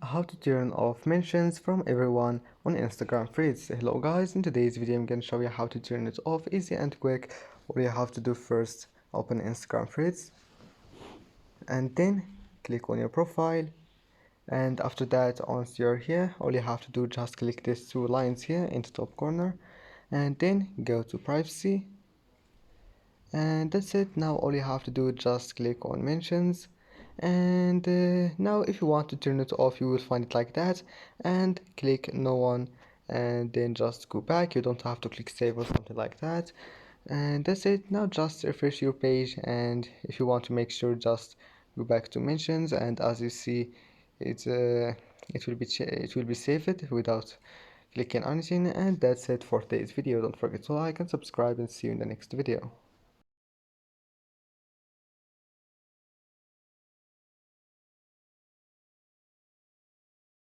How to turn off mentions from everyone on Instagram feeds. Hello guys, in today's video I'm going to show you how to turn it off easy and quick. All you have to do first, open Instagram feeds and then click on your profile, and after that, once you're here, all you have to do just click these two lines here in the top corner and then go to privacy, and that's it. Now all you have to do is just click on mentions, and now if you want to turn it off you will find it like that, and click no one, and then just go back. You don't have to click save or something like that, and that's it. Now just refresh your page, and if you want to make sure, just go back to mentions, and as you see, it will be saved without clicking anything. And that's it for today's video. Don't forget to like and subscribe, and see you in the next video.